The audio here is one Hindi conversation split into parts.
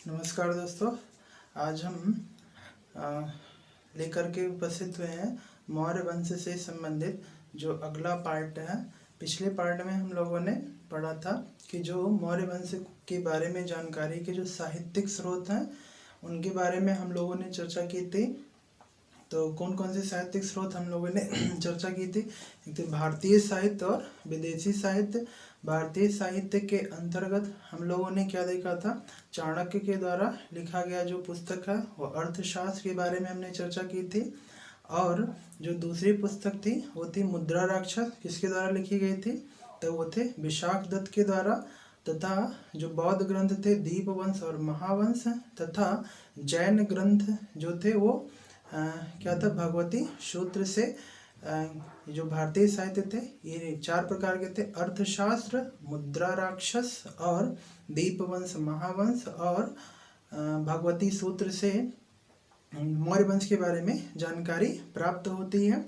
नमस्कार दोस्तों, आज हम लेकर के उपस्थित हुए हैं मौर्य वंश से संबंधित जो अगला पार्ट है। पिछले पार्ट में हम लोगों ने पढ़ा था कि जो मौर्य वंश के बारे में जानकारी के जो साहित्यिक स्रोत हैं उनके बारे में हम लोगों ने चर्चा की थी। तो कौन कौन से साहित्यिक स्रोत हम लोगों ने चर्चा की थी? एक तो भारतीय साहित्य और विदेशी साहित्य। भारतीय साहित्य के अंतर्गत हम लोगों ने क्या देखा था? चाणक्य के द्वारा लिखा गया जो पुस्तक है वो अर्थशास्त्र के बारे में हमने चर्चा की थी। और जो दूसरी पुस्तक थी वो थी मुद्रा राक्षस। किसके द्वारा लिखी गई थी? तो वो थे विशाख दत्त के द्वारा। तथा जो बौद्ध ग्रंथ थे दीपवंश और महावंश, तथा जैन ग्रंथ जो थे वो क्या था? भगवती सूत्र से जो भारतीय साहित्य थे ये 4 प्रकार के थे: अर्थशास्त्र, मुद्रा राक्षस और दीपवंश महावंश और भगवती सूत्र से मौर्य वंश के बारे में जानकारी प्राप्त होती है।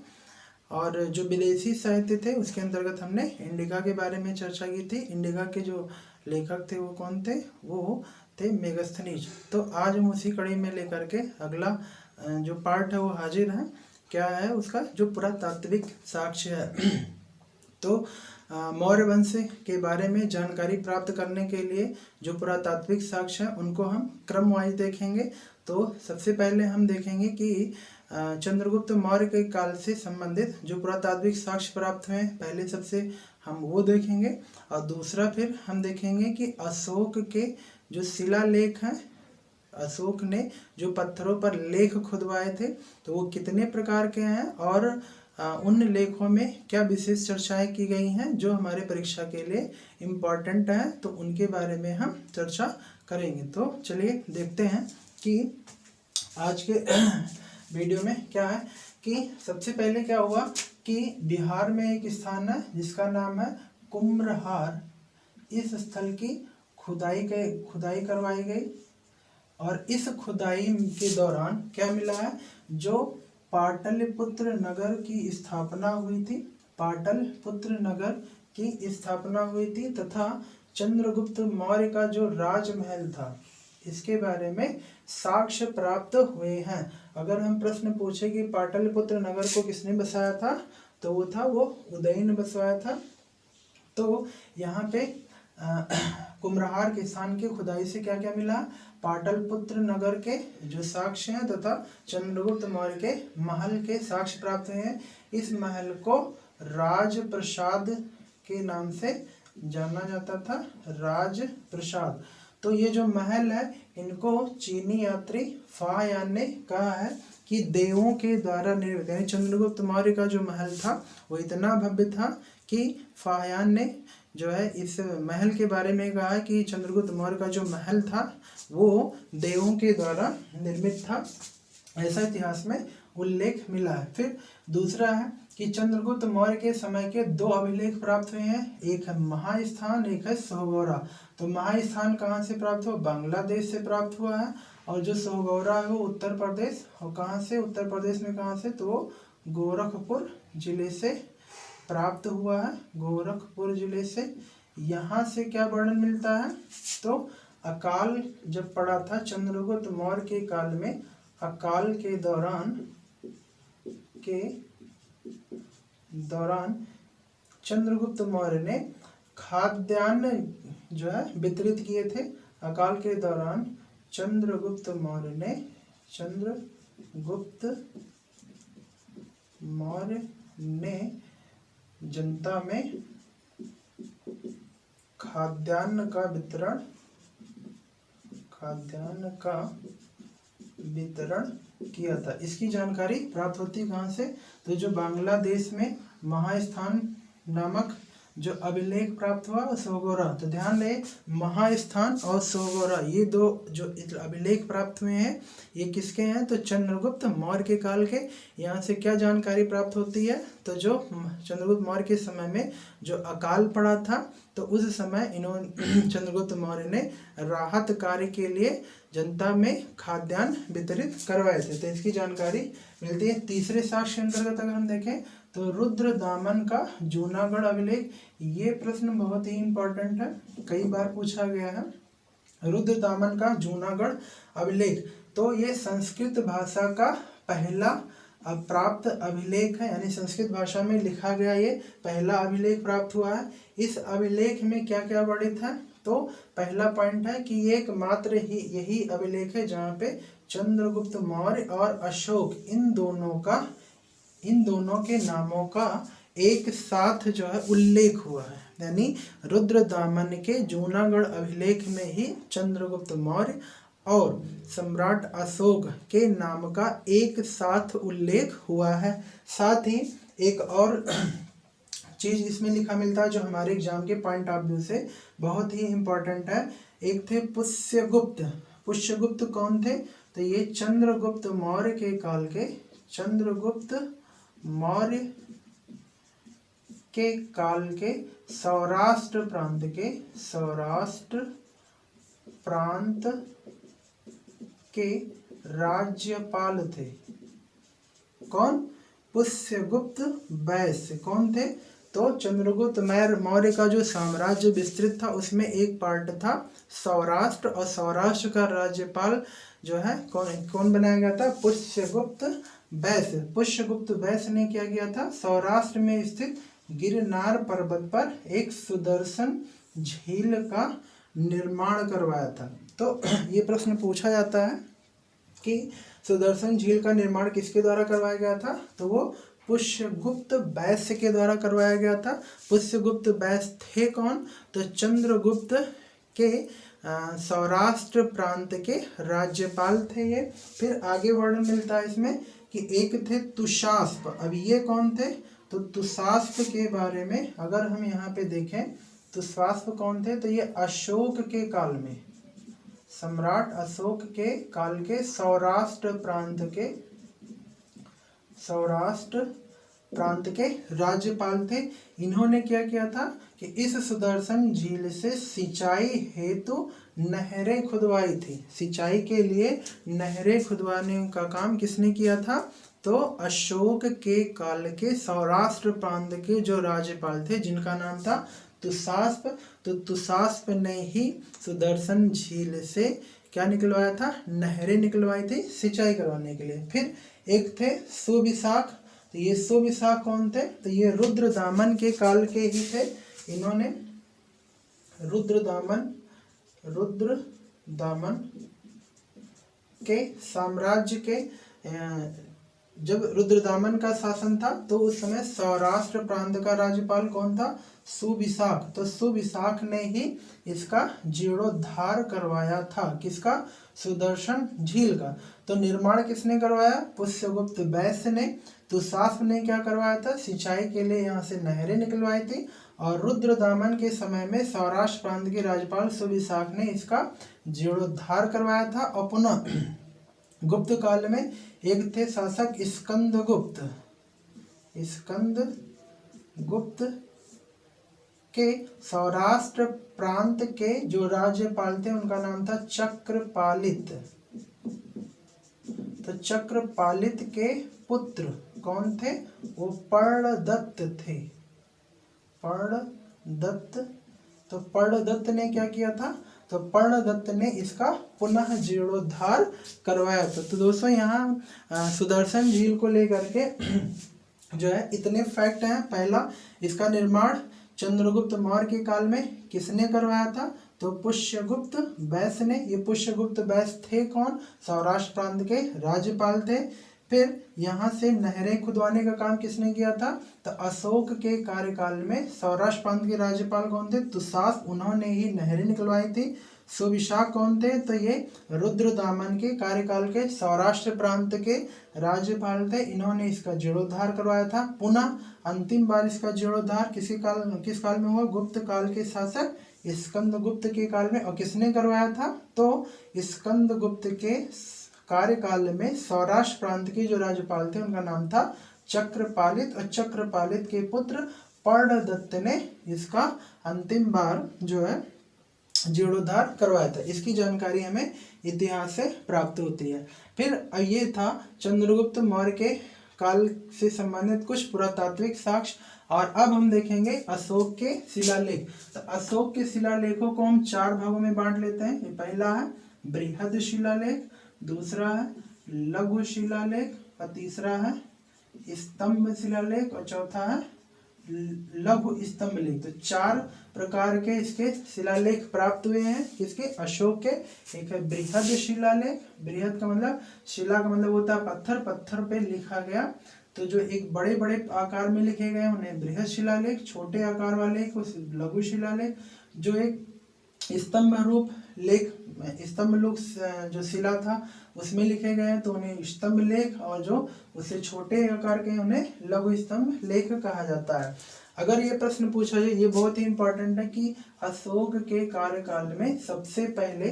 और जो विदेशी साहित्य थे उसके अंतर्गत हमने इंडिका के बारे में चर्चा की थी। इंडिका के जो लेखक थे वो कौन थे? वो थे मेगस्थनीज। तो आज हम उसी कड़ी में लेकर के अगला जो पार्ट है वो हाजिर है। क्या है उसका? जो पुरातात्विक साक्ष्य है। तो मौर्य वंश के बारे में जानकारी प्राप्त करने के लिए जो पुरातात्विक साक्ष्य है उनको हम क्रम वाइज देखेंगे। तो सबसे पहले हम देखेंगे कि चंद्रगुप्त मौर्य के काल से संबंधित जो पुरातात्विक साक्ष्य प्राप्त हुए हैं, पहले सबसे हम वो देखेंगे। और दूसरा फिर हम देखेंगे कि अशोक के जो शिलालेख हैं, अशोक ने जो पत्थरों पर लेख खुदवाए थे तो वो कितने प्रकार के हैं और उन लेखों में क्या विशेष चर्चाएं की गई हैं जो हमारे परीक्षा के लिए इम्पॉर्टेंट हैं, तो उनके बारे में हम चर्चा करेंगे। तो चलिए देखते हैं कि आज के वीडियो में क्या है कि सबसे पहले क्या हुआ कि बिहार में एक स्थान है जिसका नाम है कुम्हरार। इस स्थल की खुदाई करवाई गई और इस खुदाई के दौरान क्या मिला है? जो पाटलिपुत्र नगर की स्थापना हुई थी, पाटलिपुत्र नगर की स्थापना हुई थी तथा चंद्रगुप्त मौर्य का जो राजमहल था इसके बारे में साक्ष्य प्राप्त हुए हैं। अगर हम प्रश्न पूछे कि पाटलिपुत्र नगर को किसने बसाया था, तो वो उदय ने बसवाया था। तो यहाँ पे कुम्हरार के स्थान की खुदाई से क्या क्या मिला? पाटलिपुत्र नगर के जो साक्ष्य हैं तथा चंद्रगुप्त मौर्य के महल के साक्ष्य प्राप्त हुए हैं। इस महल को राजप्रसाद के नाम से जाना जाता था, राजप्रसाद। तो ये जो महल है इनको चीनी यात्री फायान ने कहा है कि देवों के द्वारा निर्मित, यानी चंद्रगुप्त मौर्य का जो महल था वो इतना भव्य था कि फायान ने जो है इस महल के बारे में कहा है कि चंद्रगुप्त मौर्य का जो महल था वो देवों के द्वारा निर्मित था, ऐसा इतिहास में उल्लेख मिला है। फिर दूसरा है कि चंद्रगुप्त मौर्य के समय के 2 अभिलेख प्राप्त हुए हैं, एक है महास्थान, एक है सोहगौरा। तो महास्थान कहाँ से प्राप्त हुआ? बांग्लादेश से प्राप्त हुआ है। और जो सोहगौरा है वो उत्तर प्रदेश, और कहाँ से? उत्तर प्रदेश में कहाँ से? तो गोरखपुर जिले से प्राप्त हुआ है, गोरखपुर जिले से। यहाँ से क्या वर्णन मिलता है? तो अकाल जब पड़ा था चंद्रगुप्त मौर्य के काल में, अकाल के दौरान चंद्रगुप्त मौर्य ने खाद्यान्न जो है वितरित किए थे। अकाल के दौरान चंद्रगुप्त मौर्य ने जनता में खाद्यान्न का वितरण किया था। इसकी जानकारी प्राप्त होती है कहाँ से? तो जो बांग्लादेश में महास्थान नामक जो अभिलेख प्राप्त हुआ सोहगौरा। तो ध्यान रहे, महास्थान और सोहगौरा ये 2 जो अभिलेख प्राप्त हुए हैं ये किसके हैं? तो चंद्रगुप्त मौर्य के काल के। यहाँ से क्या जानकारी प्राप्त होती है? तो जो चंद्रगुप्त मौर्य के समय में जो अकाल पड़ा था तो उस समय इन्होंने चंद्रगुप्त मौर्य ने राहत कार्य के लिए जनता में खाद्यान्न वितरित करवाए थे। तो इसकी जानकारी मिलती है। तीसरे साक्ष्य के अंतर्गत अगर हम देखें तो रुद्रदामन का जूनागढ़ अभिलेख, ये प्रश्न बहुत ही इंपॉर्टेंट है, कई बार पूछा गया है। रुद्रदामन का जूनागढ़ अभिलेख, तो ये संस्कृत भाषा का पहला प्राप्त अभिलेख है, यानी संस्कृत भाषा में लिखा गया ये पहला अभिलेख प्राप्त हुआ है। इस अभिलेख में क्या क्या वर्णित है, तो पहला पॉइंट है कि एकमात्र ही यही अभिलेख है जहाँ पे चंद्रगुप्त मौर्य और अशोक इन दोनों के नामों का एक साथ जो है उल्लेख हुआ है। यानी रुद्रदामन के जूनागढ़ अभिलेख में ही चंद्रगुप्त मौर्य और सम्राट अशोक के नाम का एक साथ उल्लेख हुआ है। साथ ही एक और चीज इसमें लिखा मिलता है जो हमारे एग्जाम के पॉइंट ऑफ व्यू से बहुत ही इम्पोर्टेंट है। एक थे पुष्यगुप्त। पुष्यगुप्त कौन थे, तो ये चंद्रगुप्त मौर्य के काल के, चंद्रगुप्त मौर्य के काल के सौराष्ट्र प्रांत के राज्यपाल थे। कौन, पुष्यगुप्त वैश्य। कौन थे, तो चंद्रगुप्त मौर्य का जो साम्राज्य विस्तृत था उसमें एक पार्ट था सौराष्ट्र, और सौराष्ट्र का राज्यपाल जो है कौन बनाया गया था, पुष्यगुप्त वैश्य। पुष्यगुप्त वैश्य ने क्या किया था, सौराष्ट्र में स्थित गिरनार पर्वत पर एक सुदर्शन झील का निर्माण करवाया था। तो ये प्रश्न पूछा जाता है कि सुदर्शन झील का निर्माण किसके द्वारा करवाया गया था, तो वो पुष्यगुप्त वैश्य के द्वारा करवाया गया था। पुष्यगुप्त वैश्य थे कौन, तो चंद्रगुप्त के सौराष्ट्र प्रांत के राज्यपाल थे ये। फिर आगे वर्णन मिलता है इसमें कि एक थे तुषास्प। अब ये कौन थे, तो तुषास्प के बारे में अगर हम यहाँ पे देखें, तुषास्प कौन थे, तो ये अशोक के काल में, सम्राट अशोक के काल के सौराष्ट्र प्रांत के राज्यपाल थे। इन्होंने क्या किया था कि इस सुदर्शन झील से सिंचाई हेतु नहरें खुदवाई थी। सिंचाई के लिए नहरें खुदवाने का काम किसने किया था, तो अशोक के काल के सौराष्ट्र प्रांत के जो राज्यपाल थे जिनका नाम था तुषास्प। तो तुषास्प ने ही सुदर्शन झील से क्या निकलवाया था, नहरें निकलवाई थी सिंचाई करवाने के लिए। फिर एक थे सुविशाख। तो ये सुविशाख कौन थे, तो ये रुद्रदामन के काल के ही थे। इन्होंने रुद्रदामन के साम्राज्य के जब रुद्रदामन का शासन था तो उस समय सौराष्ट्र प्रांत का राज्यपाल कौन था, सुविशाख। तो सुविशाख ने ही इसका जीर्णोद्धार करवाया था, किसका, सुदर्शन झील का। तो निर्माण किसने करवाया, पुष्यगुप्त वैश्य ने। तुषास्प ने क्या करवाया था, सिंचाई के लिए यहाँ से नहरें निकलवाई थी। और रुद्रदामन के समय में सौराष्ट्र प्रांत के राज्यपाल सुविशाख ने इसका जीर्णोद्धार करवाया था। और पुनः गुप्त काल में एक थे शासक स्कंदगुप्त। स्कंदगुप्त के सौराष्ट्र प्रांत के जो राज्यपाल थे उनका नाम था चक्रपालित। तो चक्रपालित के पुत्र कौन थे, वो पर्णदत्त थे। पर्णदत्त। तो पर्णदत्त ने क्या किया था, तो पर्णदत्त ने इसका पुनः जीर्णोद्धार करवाया था। तो दोस्तों यहाँ सुदर्शन झील को लेकर के जो है इतने फैक्ट हैं। पहला, इसका निर्माण चंद्रगुप्त मौर्य के काल में किसने करवाया था, तो पुष्यगुप्त वैश्य ने। ये पुष्यगुप्त वैश्य थे कौन, सौराष्ट्र प्रांत के राज्यपाल थे। फिर यहाँ से नहरें खुदवाने का काम किसने किया था, तो अशोक के कार्यकाल में सौराष्ट्र प्रांत के राज्यपाल कौन थे, तुषास्प, उन्होंने ही नहरें निकलवाई थी। सुविशाख कौन थे, तो ये रुद्रदामन के कार्यकाल के सौराष्ट्र प्रांत के राज्यपाल थे, इन्होंने इसका जीर्णोद्धार करवाया था। पुनः अंतिम बार इसका जीर्णोद्धार किस काल में हुआ, गुप्त काल के शासक स्कंदगुप्त के काल में। और किसने करवाया था, तो स्कंदगुप्त के कार्यकाल में सौराष्ट्र प्रांत के जो राज्यपाल थे उनका नाम था चक्रपालित। और चक्रपालित के पुत्र पर्णदत्त ने इसका अंतिम बार जो है जीर्णोद्धार करवाया था। इसकी जानकारी हमें इतिहास से प्राप्त होती है। फिर ये था चंद्रगुप्त मौर्य के काल से संबंधित कुछ पुरातात्विक साक्ष्य। और अब हम देखेंगे अशोक के शिलालेख। तो अशोक के शिलालेखों को हम 4 भागों में बांट लेते हैं। ये पहला है बृहद शिलालेख, दूसरा है लघु शिलालेख, और तीसरा है स्तंभ शिलालेख, और चौथा है लघु स्तंभ लेख। तो 4 प्रकार के इसके शिलालेख प्राप्त हुए हैं किसके, अशोक के। एक है बृहद शिलालेख, बृहद का मतलब शिला का मतलब होता है पत्थर, पत्थर पे लिखा गया, तो जो एक बड़े बड़े आकार में लिखे गए उन्हें बृहद शिलालेख, छोटे आकार वाले को लघु शिलालेख, जो एक स्तंभ रूप लेख, स्तंभ रूप जो शिला था उसमें लिखे गए हैं तो उन्हें स्तंभ लेख, और जो उससे छोटे आकार के उन्हें लघु स्तंभ लेख कहा जाता है। अगर ये प्रश्न पूछा जाए, ये बहुत ही इंपॉर्टेंट है कि अशोक के कार्यकाल में सबसे पहले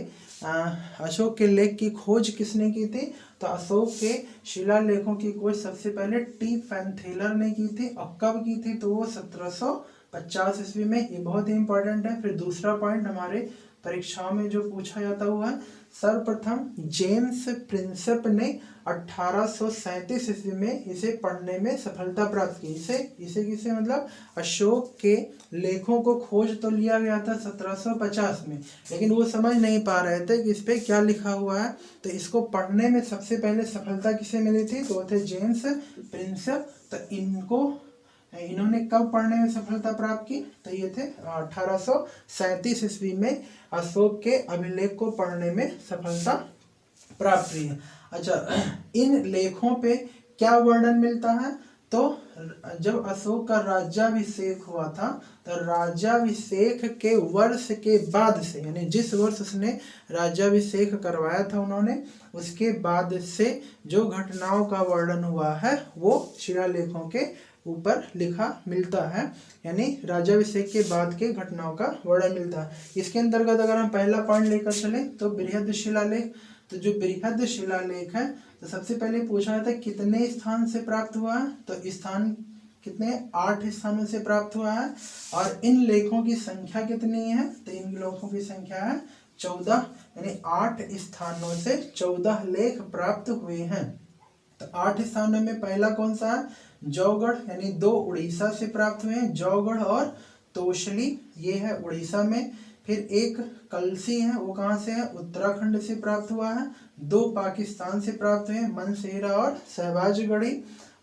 अशोक के लेख की खोज किसने की थी, तो अशोक के शिलालेखों की खोज सबसे पहले टी पैंथेलर ने की थी। और कब की थी, तो वो 1750 ईस्वी में। ये बहुत ही इंपॉर्टेंट है। फिर दूसरा पॉइंट हमारे परीक्षाओं में जो पूछा जाता हुआ है, सर्वप्रथम जेम्स प्रिंसेप ने 1837 ईस्वी में इसे पढ़ने में सफलता प्राप्त की। इसे किसे मतलब अशोक के लेखों को खोज तो लिया गया था 1750 में, लेकिन वो समझ नहीं पा रहे थे कि इस पे क्या लिखा हुआ है। तो इसको पढ़ने में सबसे पहले सफलता किसे मिली थी, तो वो थे जेम्स प्रिंसेप। तो इन्होंने कब पढ़ने में सफलता प्राप्त की, तो ये थे 1837 ईस्वी में अशोक के अभिलेख को पढ़ने में सफलता प्राप्त हुई है। अच्छा, इन लेखों पे क्या वर्णन मिलता है, तो जब अशोक का राज्याभिषेक हुआ था, तो राज्याभिषेक के वर्ष के बाद से, यानी जिस वर्ष उसने राज्याभिषेक करवाया था उन्होंने, उसके बाद से जो घटनाओं का वर्णन हुआ है वो शिलालेखों के ऊपर लिखा मिलता है, यानी राज्याभिषेक के बाद के घटनाओं का वर्णन मिलता है। इसके अंतर्गत अगर हम पहला पॉइंट लेकर चले तो बृहद शिलालेख। तो जो बृहद शिलालेख है, तो सबसे पहले पूछा जाता है कितने स्थान से प्राप्त हुआ है, तो स्थान कितने, 8 स्थानों से प्राप्त हुआ है। और इन लेखों की संख्या कितनी है, तो इन लेखों की संख्या है 14, यानी 8 स्थानों से 14 लेख प्राप्त हुए हैं। तो 8 स्थानों में पहला कौन सा है, जौगढ़, यानी 2 उड़ीसा से प्राप्त हुए हैं, जौगढ़ और तोशली, ये है उड़ीसा में। फिर एक कलसी है, वो कहाँ से है, उत्तराखंड से प्राप्त हुआ है। 2 पाकिस्तान से प्राप्त हुए, मनसेरा और सहबाजगढ़ी।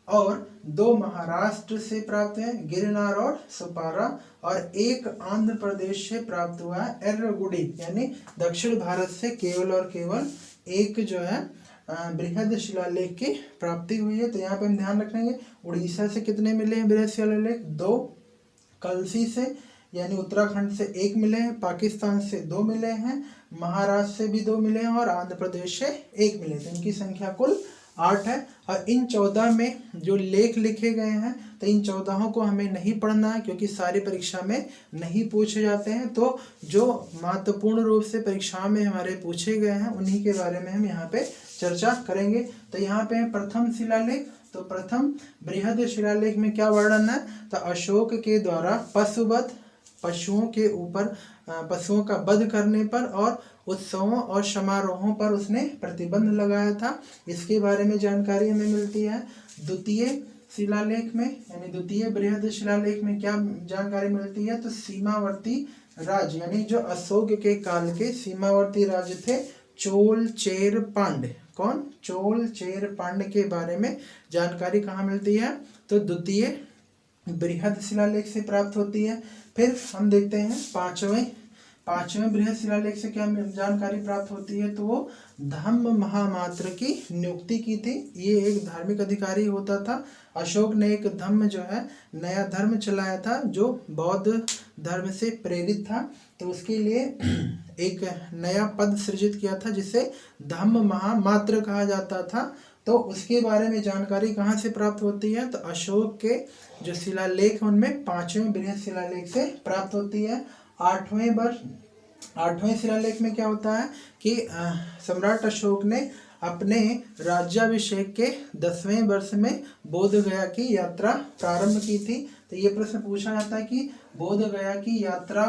और 2 महाराष्ट्र से प्राप्त हुए, गिरनार और सुपारा। और एक आंध्र प्रदेश से प्राप्त हुआ है, एर्रगुडी, यानी दक्षिण भारत से केवल और केवल एक जो है बृहद शिलालेख की प्राप्ति हुई है। तो यहाँ पे हम ध्यान रखेंगे, उड़ीसा से कितने मिले हैं बृहद शिलालेख, 2, कलसी से यानी उत्तराखंड से 1 मिले हैं, पाकिस्तान से 2 मिले हैं, महाराष्ट्र से भी 2 मिले हैं, और आंध्र प्रदेश से 1 मिले। तो इनकी संख्या कुल 8 है। और इन 14 में जो लेख लिखे गए हैं, तो इन 14 को हमें नहीं पढ़ना है, क्योंकि सारी परीक्षा में नहीं पूछे जाते हैं। तो जो महत्वपूर्ण रूप से परीक्षा में हमारे पूछे गए हैं, उन्हीं के बारे में हम यहाँ पे चर्चा करेंगे। तो यहाँ पे प्रथम शिलालेख, तो प्रथम बृहद शिलालेख में क्या वर्णन है, तो अशोक के द्वारा पशुवध, पशुओं के ऊपर पशुओं का वध करने पर और उत्सवों और समारोहों पर उसने प्रतिबंध लगाया था, इसके बारे में जानकारी हमें मिलती है। द्वितीय शिलालेख में, यानी द्वितीय बृहद शिलालेख में क्या जानकारी मिलती है, तो सीमावर्ती राज्य, यानी जो अशोक के काल के सीमावर्ती राज्य थे, चोल चेर पांड्य, कौन, चोल चेर पांड्य के बारे में जानकारी कहाँ मिलती है, तो द्वितीय बृहद शिलालेख से प्राप्त होती है। फिर हम देखते हैं पांचवें बृहद शिलालेख से क्या जानकारी प्राप्त होती है, तो वो धम्म महामात्र की नियुक्ति की थी। ये एक धार्मिक अधिकारी होता था। अशोक ने एक धम्म जो है नया धर्म चलाया था, जो बौद्ध धर्म से प्रेरित था। तो उसके लिए एक नया पद सृजित किया था जिसे धम्म महामात्र कहा जाता था। तो उसके बारे में जानकारी कहाँ से प्राप्त होती है, तो अशोक के जो शिलालेख उनमें 5वें बृहद शिलालेख से प्राप्त होती है। 8वें शिलालेख में क्या होता है कि सम्राट अशोक ने अपने राज्याभिषेक के 10वें वर्ष में बोध गया की यात्रा प्रारंभ की थी। तो ये प्रश्न पूछा जाता है कि बोध गया की यात्रा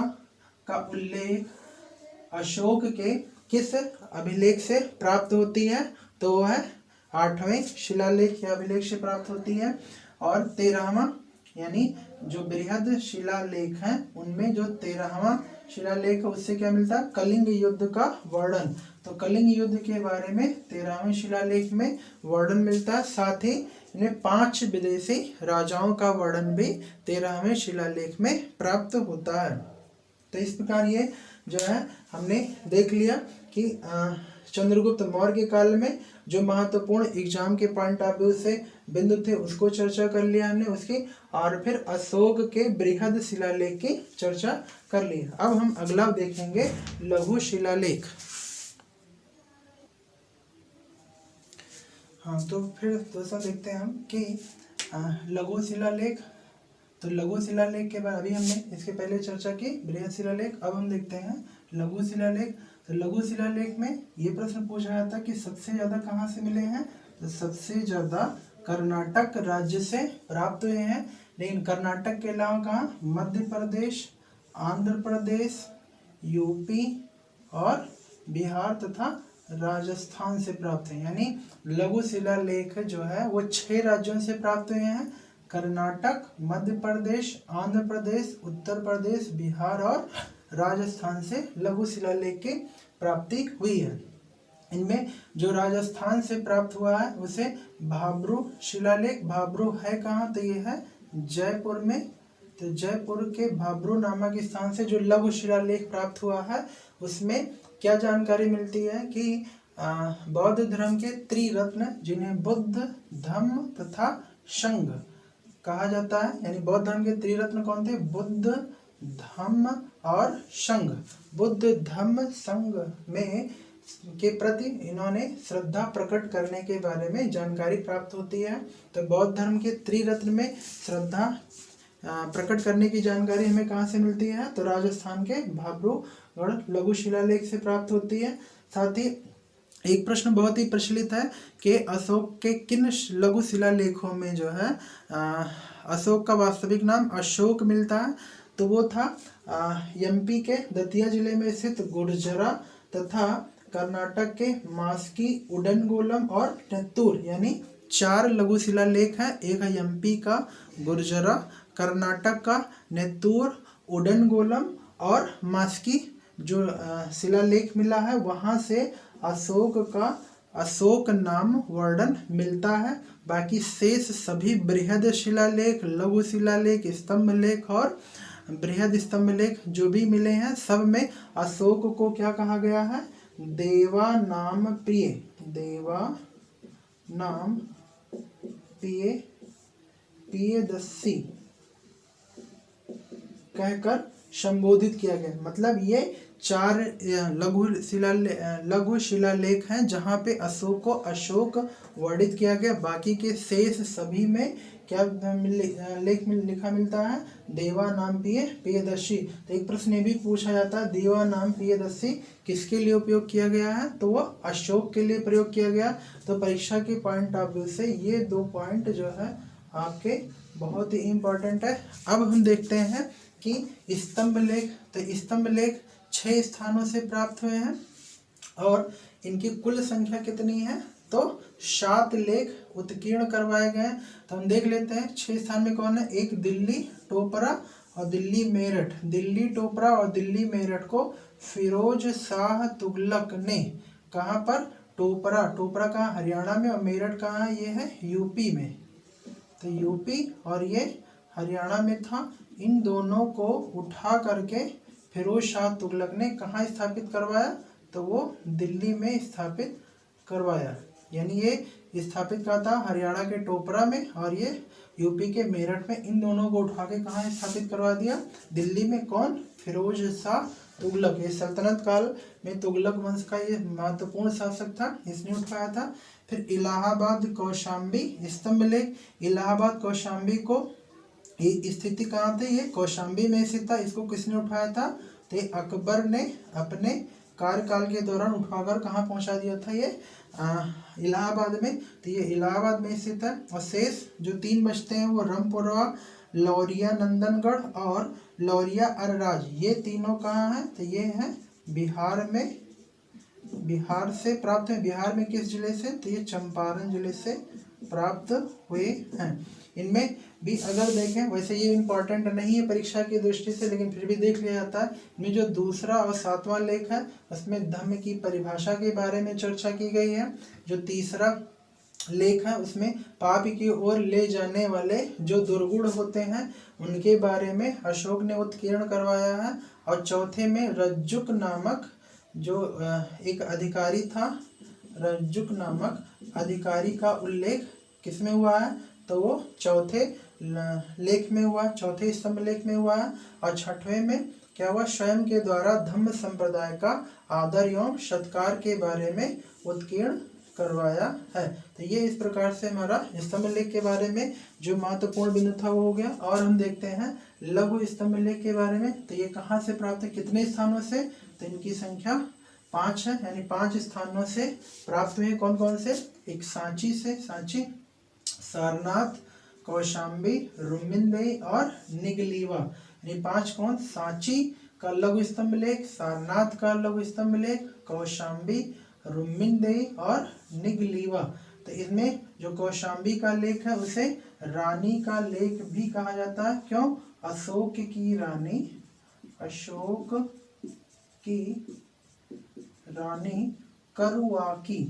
का उल्लेख अशोक के किस अभिलेख से प्राप्त होती है? तो वो है 8वें शिलालेख या अभिलेख से प्राप्त होती है। और 13वां यानी जो बृहद शिलालेख है उनमें जो 13वां शिलालेख है उससे क्या मिलता है? कलिंग युद्ध का वर्णन। तो कलिंग युद्ध के बारे में 13वें शिलालेख में वर्णन मिलता है। साथ ही इन्हें 5 विदेशी राजाओं का वर्णन भी 13वें शिलालेख में प्राप्त होता है। तो इस प्रकार ये जो है हमने देख लिया कि चंद्रगुप्त मौर्य के काल में जो महत्वपूर्ण एग्जाम के पॉइंट ऑफ व्यू से बिंदु थे उसको चर्चा कर लिया हमने उसकी, और फिर अशोक के बृहद शिलालेख की चर्चा कर ली। अब हम अगला देखेंगे लघु शिलालेख। हाँ, तो फिर दोस्तों देखते हैं हम कि लघु शिलालेख। तो लघु शिलालेख के बाद अभी हमने इसके पहले चर्चा की बृहद शिलालेख, अब हम देखते हैं लघु शिलालेख। तो लघु शिलालेख में ये प्रश्न पूछा जाता है कि सबसे ज्यादा कहाँ से मिले हैं? तो सबसे ज्यादा कर्नाटक राज्य से प्राप्त हुए हैं। लेकिन कर्नाटक के अलावा कहाँ? मध्य प्रदेश, आंध्र प्रदेश, यूपी और बिहार तथा राजस्थान से प्राप्त है। यानी लघु शिलालेख जो है वो 6 राज्यों से प्राप्त हुए हैं। कर्नाटक, मध्य प्रदेश, आंध्र प्रदेश, उत्तर प्रदेश, बिहार और राजस्थान से लघु शिलालेख की प्राप्ति हुई है। इनमें जो राजस्थान से प्राप्त हुआ है उसे भाब्रू शिलालेख, भाब्रू है कहाँ? तो ये है जयपुर में। तो जयपुर के भाब्रू नामक स्थान से जो लघु शिलालेख प्राप्त हुआ है उसमें क्या जानकारी मिलती है कि बौद्ध धर्म के त्रिरत्न जिन्हें बुद्ध, धम्म तथा संघ कहा जाता है, यानी बौद्ध धर्म के त्रिरत्न कौन थे? बुद्ध, धम्म और संघ। बुद्ध, धम्म, संघ में के प्रति इन्होंने श्रद्धा प्रकट करने के बारे में जानकारी प्राप्त होती है। तो बौद्ध धर्म के त्रिरत्न में श्रद्धा प्रकट करने की जानकारी हमें कहाँ से मिलती है? तो राजस्थान के भाब्रूगढ़ लघु शिलालेख से प्राप्त होती है। साथ ही एक प्रश्न बहुत ही प्रचलित है कि अशोक के किन लघु शिलालेखों में जो है अशोक का वास्तविक नाम अशोक मिलता है? तो वो था एमपी के दतिया जिले में स्थित गुर्जरा तथा कर्नाटक के मास्की, उडनगोलम और नेत्तूर, यानी 4 लघु शिलालेख हैं। एक है एमपी का गुर्जरा, कर्नाटक का नेत्तूर, उडनगोलम और मास्की जो शिलालेख मिला है वहाँ से अशोक का अशोक नाम वर्णन मिलता है। बाकी शेष सभी बृहद शिलालेख, लघु शिलालेख, स्तंभ लेख और बृहद स्तंभ लेख जो भी मिले हैं सब में अशोक को क्या कहा गया है? देवा नाम प्रिय, देवा नाम प्रियदर्शी कहकर संबोधित किया गया। मतलब ये 4 लघु शिलालेख हैं जहाँ पे अशोक को अशोक वर्णित किया गया। बाकी के शेष सभी में क्या लेख लिखा मिलता है? देवा नाम प्रियदर्शी। तो एक प्रश्न ये भी पूछा जाता है देवा नाम प्रियदर्शी किसके लिए उपयोग किया गया है? तो वो अशोक के लिए प्रयोग किया गया। तो परीक्षा के पॉइंट ऑफ व्यू से ये 2 पॉइंट जो है आपके बहुत ही इम्पोर्टेंट है। अब हम देखते हैं कि स्तंभ लेख। तो स्तंभ लेख 6 स्थानों से प्राप्त हुए हैं और इनकी कुल संख्या कितनी है? तो 7 लेख उत्कीर्ण करवाए गए। तो हम देख लेते हैं 6 स्थान में कौन है? एक दिल्ली, टोपरा और दिल्ली मेरठ। दिल्ली, टोपरा और दिल्ली मेरठ को फिरोज शाह तुगलक ने कहाँ पर? टोपरा, टोपरा कहाँ? हरियाणा में। और मेरठ कहाँ है? ये है यूपी में। तो यूपी और ये हरियाणा में था। इन दोनों को उठा करके फिरोज शाह तुगलक ने कहाँ स्थापित करवाया? तो वो दिल्ली में स्थापित करवाया। यानी ये स्थापित करा था हरियाणा के टोपरा में और ये यूपी के मेरठ में। इन दोनों को उठा के कहाँ स्थापित करवा दिया? दिल्ली में। कौन? फिरोज शाह तुगलक। ये सल्तनत काल में तुगलक वंश का ये महत्वपूर्ण शासक था, इसने उठाया था। फिर इलाहाबाद कौशाम्बी स्तंभ लेख। इलाहाबाद कौशाम्बी को ये स्थिति कहाँ थी? ये कौशाम्बी में स्थित था। इसको किसने उठाया था? तो अकबर ने अपने कार्यकाल के दौरान उठाकर कहाँ पहुंचा दिया था ये इलाहाबाद में। तो ये इलाहाबाद में स्थित है। और शेष जो 3 बचते हैं वो रामपुरवा, लौरिया नंदनगढ़ और लौरिया अरराज, ये तीनों कहाँ हैं? तो ये हैं बिहार में, बिहार से प्राप्त है। बिहार में किस जिले से? तो ये चंपारण जिले से प्राप्त हुए हैं। इनमें भी अगर देखें, वैसे ये इम्पोर्टेंट नहीं है परीक्षा की दृष्टि से, लेकिन फिर भी देख लिया जाता है। इनमें जो दूसरा और 7वां लेख है उसमें धम्म की परिभाषा के बारे में चर्चा की गई है। जो तीसरा लेख है उसमें पाप की ओर ले जाने वाले जो दुर्गुण होते हैं उनके बारे में अशोक ने उत्कीर्ण करवाया है। और चौथे में रज्जुक नामक जो एक अधिकारी था, रज्जुक नामक अधिकारी का उल्लेख किसमें हुआ है? तो वो चौथे लेख में हुआ, चौथे स्तंभ लेख में हुआ है। और छठवें में क्या हुआ? स्वयं के द्वारा धम्म संप्रदाय का आदर एवं सत्कार के बारे में उत्कीर्ण करवाया है। तो ये इस प्रकार से हमारा स्तंभ लेख के बारे में जो महत्वपूर्ण बिंदु था वो हो गया। और हम देखते हैं लघु स्तंभ लेख के बारे में। तो ये कहाँ से प्राप्त है, कितने स्थानों से? तो इनकी संख्या 5 है, यानी 5 स्थानों से प्राप्त हुए। कौन कौन से? एक सांची से, सांची, सारनाथ, कौशाम्बी, रुमिनदेई और निगलीवा। यानी 5 कौन? सांची का लघु स्तंभ लेख, सारनाथ का लघु स्तंभ लेख, कौशाम्बी, रुमिनदेई और निगलीवा। तो इसमें जो कौशाम्बी का लेख है उसे रानी का लेख भी कहा जाता है। क्यों? अशोक की रानी, अशोक की रानी करुआकी,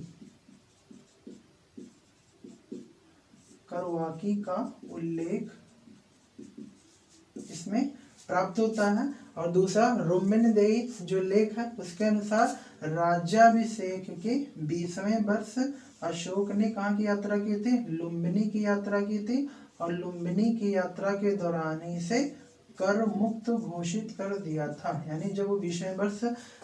करुआकी का उल्लेख इसमें प्राप्त होता है। और दूसरा रुमिनदेई जो लेख है उसके अनुसार राज्याभिषेक के 20वें वर्ष अशोक ने कहाँ की यात्रा की थी? लुम्बिनी की यात्रा की थी। और लुम्बिनी की यात्रा के दौरान ही इसे कर मुक्त घोषित कर दिया था। यानी जब वो 20वें वर्ष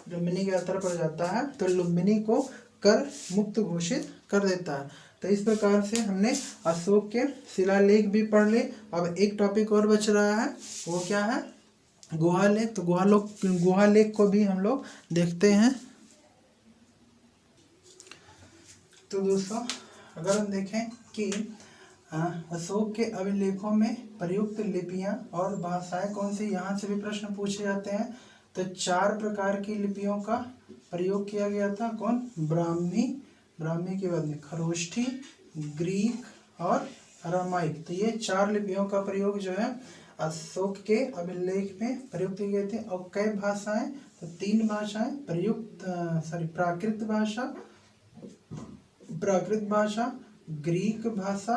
लुम्बिनी की यात्रा पर जाता है तो लुम्बिनी को कर मुक्त घोषित कर देता है। तो इस प्रकार से हमने अशोक के शिलालेख भी पढ़ ले। अब एक टॉपिक और बच रहा है, वो क्या है? गुहा लेख। तो गुहा लेख को भी हम लोग देखते हैं। तो दोस्तों अगर हम देखें कि अशोक के अभिलेखों में प्रयुक्त लिपियां और भाषाएं कौन सी, यहाँ से भी प्रश्न पूछे जाते हैं। तो 4 प्रकार की लिपियों का प्रयोग किया गया था। कौन? ब्राह्मी, ब्राह्मी के बाद में खरोष्ठी, ग्रीक और अरामाइक। तो ये 4 लिपियों का प्रयोग जो है अशोक के अभिलेख में प्रयुक्त किए गए थे। और कई भाषाएं? तो 3 भाषाएं प्रयुक्त, प्राकृत भाषा, प्राकृत भाषा, ग्रीक भाषा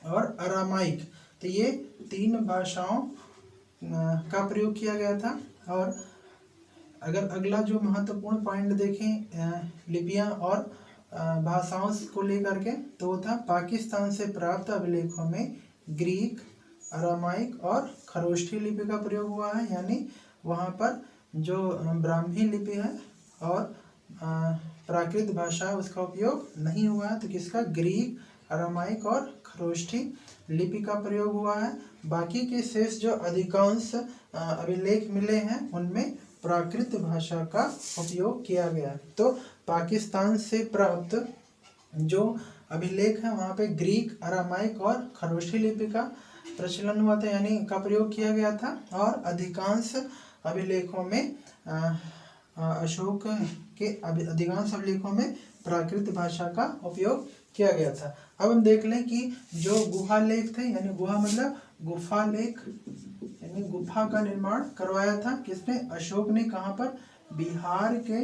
और अरामाइक। तो ये 3 भाषाओं का प्रयोग किया गया था। और अगर अगला जो महत्वपूर्ण पॉइंट देखें लिपियां और भाषाओं को लेकर के, तो वो था पाकिस्तान से प्राप्त अभिलेखों में ग्रीक, अरामाइक और खरोष्ठी लिपि का प्रयोग हुआ है। यानी वहाँ पर जो ब्राह्मी लिपि है और प्राकृत भाषा उसका उपयोग नहीं हुआ है। तो किसका? ग्रीक, अरामाइक और खरोष्ठी लिपि का प्रयोग हुआ है। बाकी के शेष जो अधिकांश अभिलेख मिले हैं उनमें प्राकृत भाषा का उपयोग किया गया। तो पाकिस्तान से प्राप्त जो अभिलेख है वहाँ पे ग्रीक, अरामाइक और खरोष्ठी लिपि का प्रचलन हुआ था, यानी का प्रयोग किया गया था। और अधिकांश अभिलेखों में अशोक के अधिकांश अभिलेखों में प्राकृत भाषा का उपयोग किया गया था। अब हम देख लें कि जो गुहा लेख थे, यानी गुहा मतलब गुफा लेख, यानी गुफा का निर्माण करवाया था किसने? अशोक ने। कहाँ पर? बिहार के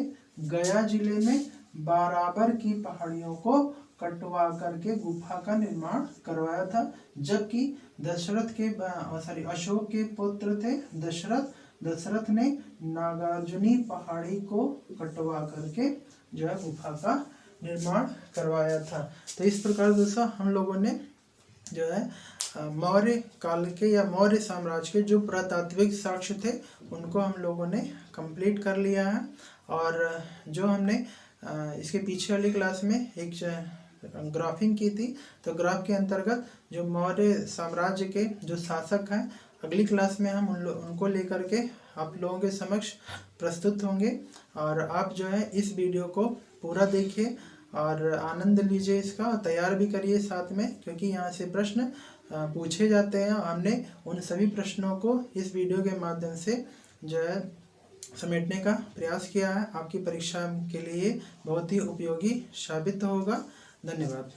गया जिले में बाराबर की पहाड़ियों को कटवा करके गुफा का निर्माण करवाया था। जबकि अशोक के पुत्र थे दशरथ, दशरथ ने नागार्जुनी पहाड़ी को कटवा करके जो है गुफा का निर्माण करवाया था। तो इस प्रकार दोस्तों हम लोगों ने जो है मौर्य काल के या मौर्य साम्राज्य के जो पुरातात्विक साक्ष्य थे उनको हम लोगों ने कंप्लीट कर लिया है। और जो हमने इसके पीछे वाली क्लास में एक ग्राफिंग की थी, तो ग्राफ के अंतर्गत जो मौर्य साम्राज्य के जो शासक हैं अगली क्लास में हम उनको लेकर के आप लोगों के समक्ष प्रस्तुत होंगे। और आप जो है इस वीडियो को पूरा देखिए और आनंद लीजिए इसका, और तैयार भी करिए साथ में, क्योंकि यहाँ से प्रश्न पूछे जाते हैं। हमने उन सभी प्रश्नों को इस वीडियो के माध्यम से जो है समेटने का प्रयास किया है। आपकी परीक्षा के लिए बहुत ही उपयोगी साबित होगा। धन्यवाद।